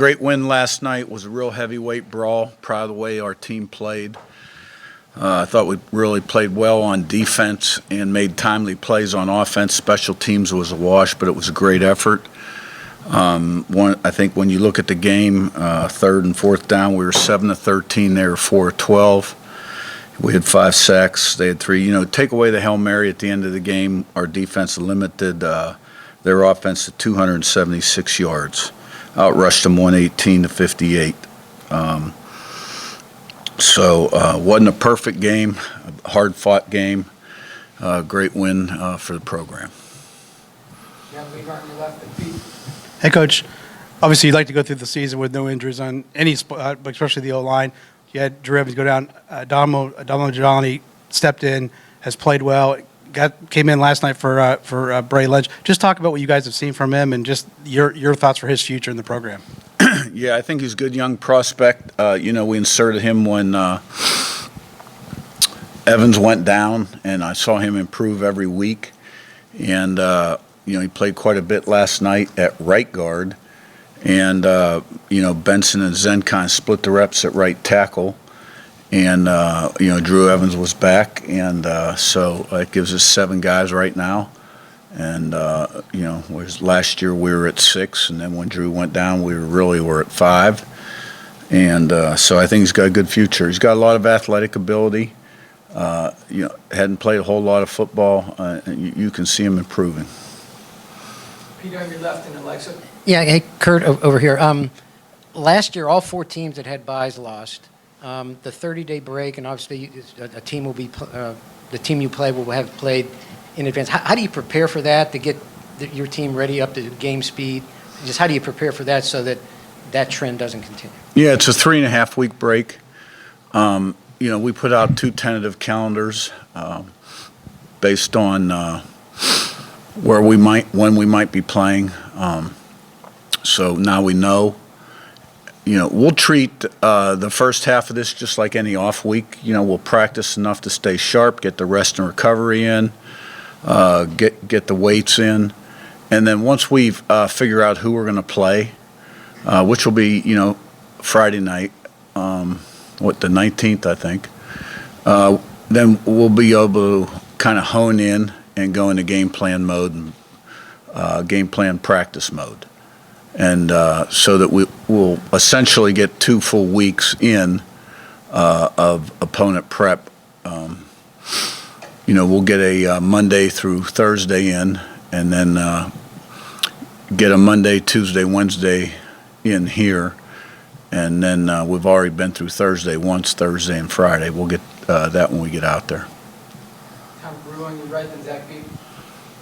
Great win last night. Was a real heavyweight brawl. Proud of the way our team played. I thought we really played well on defense and made timely plays on offense. Special teams was a wash, but it was a great effort. I think when you look at the game, third and fourth down, we were 7 of 13. They were 4 of 12. We had 5 sacks. They had 3. Take away the Hail Mary at the end of the game, our defense limited their offense to 276 yards. Outrushed them 118 to 58. Wasn't a perfect game, a hard-fought game. Great win for the program. Hey, Coach. Obviously, you'd like to go through the season with no injuries on any spot, especially the O-line. You had Drew Evans go down. Adamo Gianni stepped in, has played well. Came in last night for Bray Lynch. Just talk about what you guys have seen from him and just your thoughts for his future in the program. Yeah, I think he's a good young prospect. We inserted him when Evans went down, and I saw him improve every week. And, he played quite a bit last night at right guard. And, Benson and Zen kind of split the reps at right tackle. And, Drew Evans was back. And so it gives us 7 guys right now. And, whereas last year we were at 6, and then when Drew went down, we were at 5. And so I think he's got a good future. He's got a lot of athletic ability. Hadn't played a whole lot of football. You can see him improving. Peter on your left and Alexa. Yeah, hey, Curt over here. Last year, all 4 teams that had byes lost. The 30-day break, and obviously a team will be the team you play will have played in advance. How do you prepare for that to get your team ready up to game speed? Just how do you prepare for that so that that trend doesn't continue? Yeah, it's a 3.5-week break. We put out 2 tentative calendars based on when we might be playing. So now we know. We'll treat the first half of this just like any off week. We'll practice enough to stay sharp, get the rest and recovery in, get the weights in, and then once we figure out who we're going to play, which will be Friday night, the 19th I think, then we'll be able to kind of hone in and go into game plan mode and game plan practice mode. And so that we'll essentially get 2 full weeks in of opponent prep. We'll get a Monday through Thursday in, and then get a Monday, Tuesday, Wednesday in here. And then we've already been through Thursday once, Thursday and Friday. We'll get that when we get out there. Tom Brew on your right and Zach Beebe.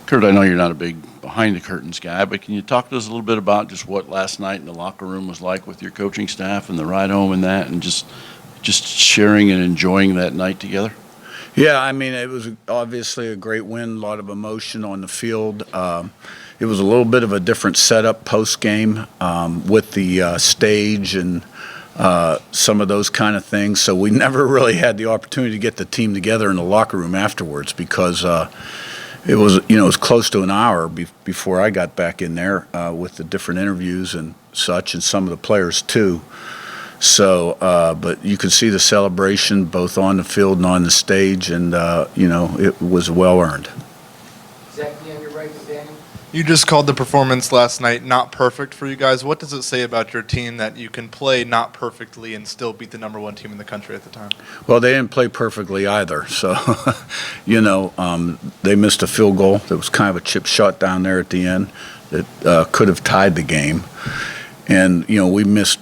Curt, I know you're not a big behind-the-curtains guy, but can you talk to us a little bit about just what last night in the locker room was like with your coaching staff and the ride home and that, and just sharing and enjoying that night together? Yeah, it was obviously a great win, a lot of emotion on the field. It was a little bit of a different setup post-game with the stage and some of those kind of things. So we never really had the opportunity to get the team together in the locker room afterwards because it was close to an hour before I got back in there with the different interviews and such, and some of the players too. So, but you could see the celebration both on the field and on the stage, and it was well earned. Zach, on your right and Daniel. You just called the performance last night not perfect for you guys. What does it say about your team that you can play not perfectly and still beat the #1 team in the country at the time? Well, they didn't play perfectly either. So, they missed a field goal. There was kind of a chip shot down there at the end that could have tied the game. And, we missed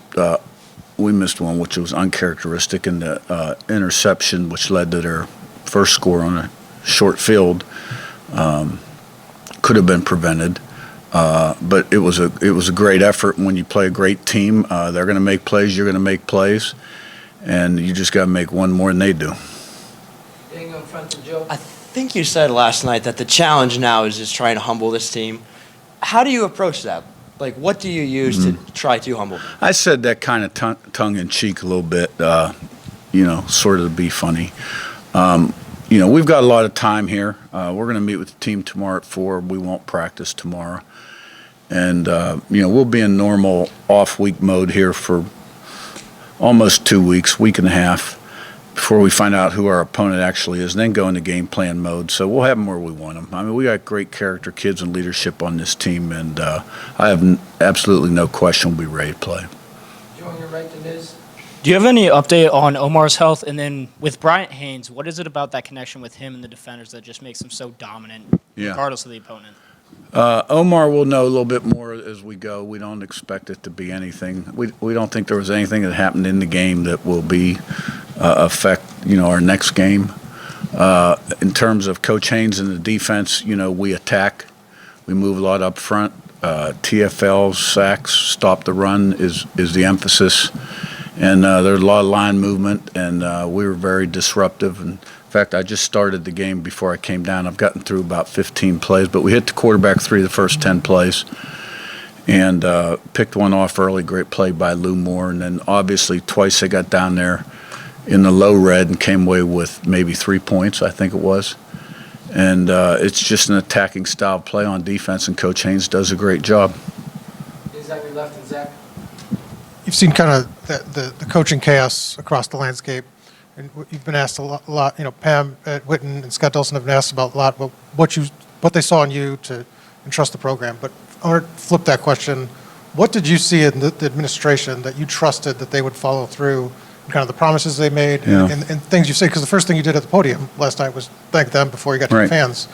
one, which was uncharacteristic, and the interception, which led to their first score on a short field. Could have been prevented, but it was a great effort. When you play a great team, they're going to make plays. You're going to make plays, and you just got to make one more than they do. Daniel in front of Joe. I think you said last night that the challenge now is just trying to humble this team. How do you approach that? Like, what do you use to try to humble them? I said that kind of tongue in cheek a little bit, sort of to be funny. We've got a lot of time here. We're going to meet with the team tomorrow at 4. We won't practice tomorrow. And, we'll be in normal off-week mode here for almost 2 weeks, week and a half, before we find out who our opponent actually is, and then go into game plan mode. So we'll have them where we want them. I mean, we got great character kids and leadership on this team, and I have absolutely no question we'll be ready to play. Joe on your right to Niz. Do you have any update on Omar's health? And then with Bryant Haynes, what is it about that connection with him and the defenders that just makes him so dominant, Yeah. regardless of the opponent? Omar will know a little bit more as we go. We don't expect it to be anything. We don't think there was anything that happened in the game that will be affect our next game. In terms of Coach Haynes and the defense, we attack. We move a lot up front. TFLs, sacks, stop the run is the emphasis. And there's a lot of line movement, and we were very disruptive. And in fact, I just started the game before I came down. I've gotten through about 15 plays, but we hit the quarterback 3 of the first 10 plays and picked one off early. Great play by Lou Moore. And then obviously twice they got down there in the low red and came away with maybe 3 points, I think it was. And it's just an attacking style play on defense, and Coach Haynes does a great job. Niz on your left and Zach. You've seen kind of the coaching chaos across the landscape, and you've been asked a lot. Pam Whitten and Scott Dawson have been asked about a lot about what they saw in you to entrust the program. But I want to flip that question. What did you see in the administration that you trusted that they would follow through, kind of the promises they made and things you say? Because the first thing you did at the podium last night was thank them before you got to the fans.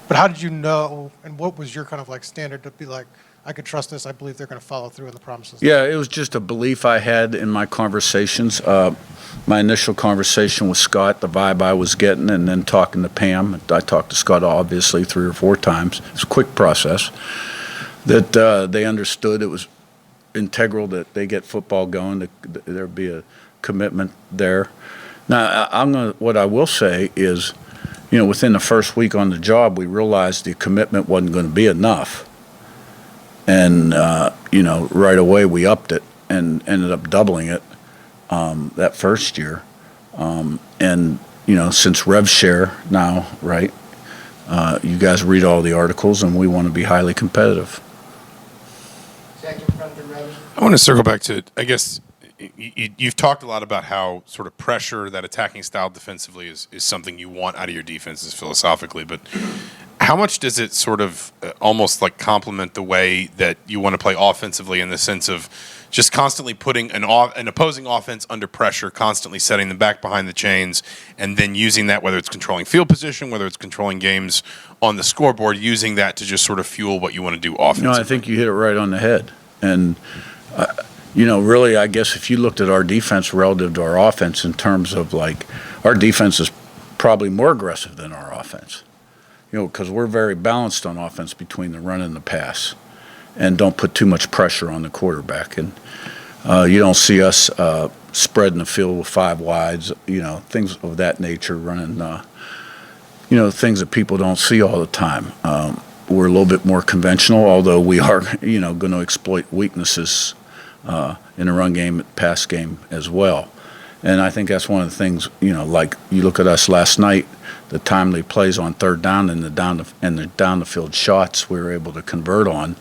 But how did you know, and what was your kind of like standard to be like, I could trust this, I believe they're going to follow through on the promises? Yeah, it was just a belief I had in my conversations. My initial conversation with Scott, the vibe I was getting, and then talking to Pam. I talked to Scott obviously 3 or 4 times. It's a quick process. That they understood it was integral that they get football going, that there'd be a commitment there. Now, what I will say is, within the first week on the job, we realized the commitment wasn't going to be enough. And, right away we upped it and ended up doubling it that first year. Since Rev Share now, right, you guys read all the articles, and we want to be highly competitive. Zach in front and Rev. I want to circle back to, I guess, you've talked a lot about how sort of pressure, that attacking style defensively is something you want out of your defenses philosophically, but how much does it sort of almost like complement the way that you want to play offensively, in the sense of just constantly putting an opposing offense under pressure, constantly setting them back behind the chains, and then using that, whether it's controlling field position, whether it's controlling games on the scoreboard, using that to just sort of fuel what you want to do offensively? I think you hit it right on the head. And, really, I guess if you looked at our defense relative to our offense in terms of like, our defense is probably more aggressive than our offense. Because we're very balanced on offense between the run and the pass, and don't put too much pressure on the quarterback. And you don't see us spreading the field with 5 wides, things of that nature, running, things that people don't see all the time. We're a little bit more conventional, although we are, going to exploit weaknesses in the run game, pass game as well. And I think that's one of the things, like you look at us last night, the timely plays on third down and the down the field shots we were able to convert on,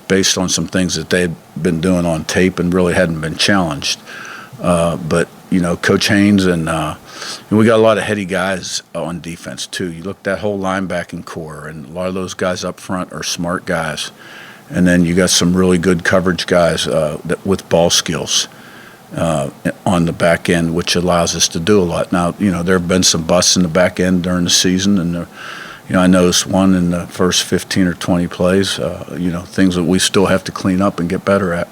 based on some things that they'd been doing on tape and really hadn't been challenged. But Coach Haynes and we got a lot of heady guys on defense too. You look at that whole linebacking core, and a lot of those guys up front are smart guys. And then you got some really good coverage guys with ball skills on the back end, which allows us to do a lot. Now, there have been some busts in the back end during the season, and I noticed one in the first 15 or 20 plays. Things that we still have to clean up and get better at.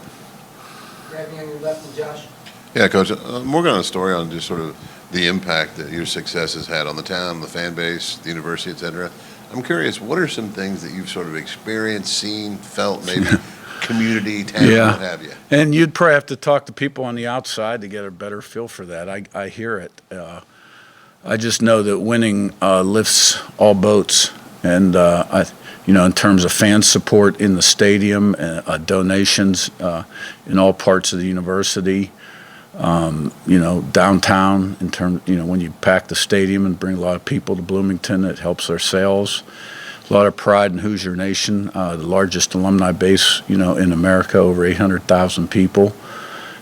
Grabbing on your left and Josh. Yeah, Coach, more on a story on just sort of the impact that your success has had on the town, the fan base, the university, et cetera. I'm curious, what are some things that you've sort of experienced, seen, felt, maybe community, town, what have you? And you'd probably have to talk to people on the outside to get a better feel for that. I hear it. I just know that winning lifts all boats. And, in terms of fan support in the stadium, donations in all parts of the university, downtown, in terms, when you pack the stadium and bring a lot of people to Bloomington, it helps our sales. a lot of pride in Hoosier Nation, the largest alumni base, in America, over 800,000 people.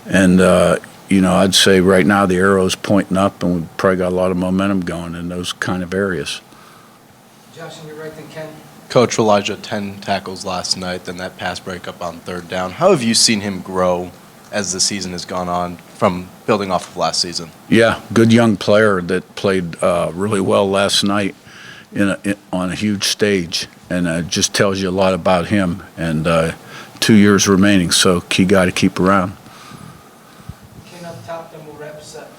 And, I'd say right now the arrow's pointing up, and we've probably got a lot of momentum going in those kind of areas. Josh, on your right, then Ken. Coach Elijah, 10 tackles last night, then that pass breakup on third down. How have you seen him grow as the season has gone on from building off of last season? Yeah, good young player that played really well last night on a huge stage, and it just tells you a lot about him. And 2 years remaining, so key guy to keep around. Ken up top, then we'll wrap us up.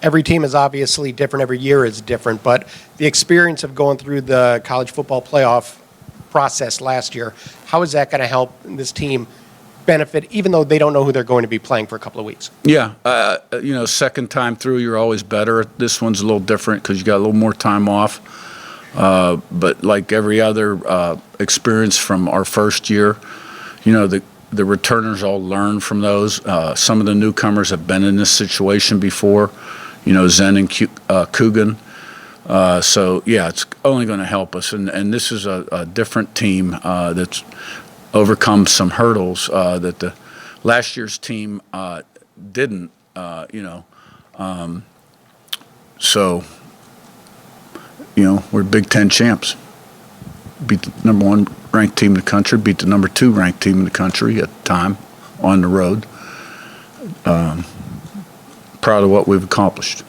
Every team is obviously different. Every year is different. But the experience of going through the college football playoff process last year, how is that going to help this team benefit, even though they don't know who they're going to be playing for a couple of weeks? Yeah, second time through, you're always better. This one's a little different because you got a little more time off. But like every other experience from our first year, the returners all learn from those. Some of the newcomers have been in this situation before, Zen and Coogan. So, yeah, it's only going to help us. And this is a different team that's overcome some hurdles that the last year's team didn't, So, we're Big Ten champs. Beat the number 1 ranked team in the country, beat the number 2 ranked team in the country at the time on the road. Proud of what we've accomplished.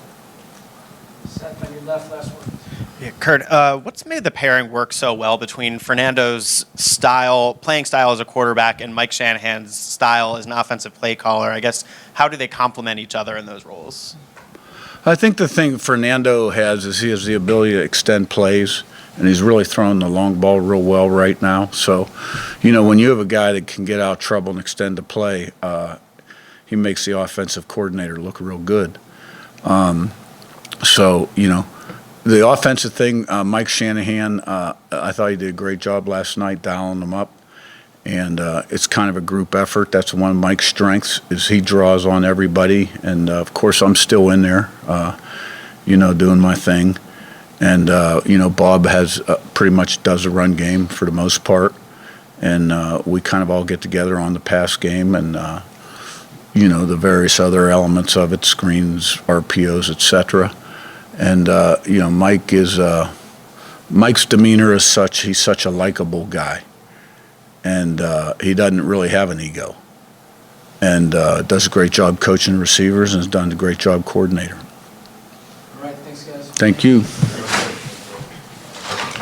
Seth, on your left, last one. Yeah, Curt, what's made the pairing work so well between Fernando's playing style as a quarterback, and Mike Shanahan's style as an offensive play caller? I guess, how do they complement each other in those roles? I think the thing Fernando has is he has the ability to extend plays, and he's really throwing the long ball real well right now. So, when you have a guy that can get out of trouble and extend the play, he makes the offensive coordinator look real good. The offensive thing, Mike Shanahan, I thought he did a great job last night dialing them up. And it's kind of a group effort. That's one of Mike's strengths, is he draws on everybody. And, of course, I'm still in there, doing my thing. And, Bob has pretty much does a run game for the most part. And we kind of all get together on the pass game and, the various other elements of it, screens, RPOs, et cetera. And, Mike's demeanor is such, he's such a likable guy. And he doesn't really have an ego. And does a great job coaching receivers and has done a great job coordinator. All right, thanks, guys. Thank you.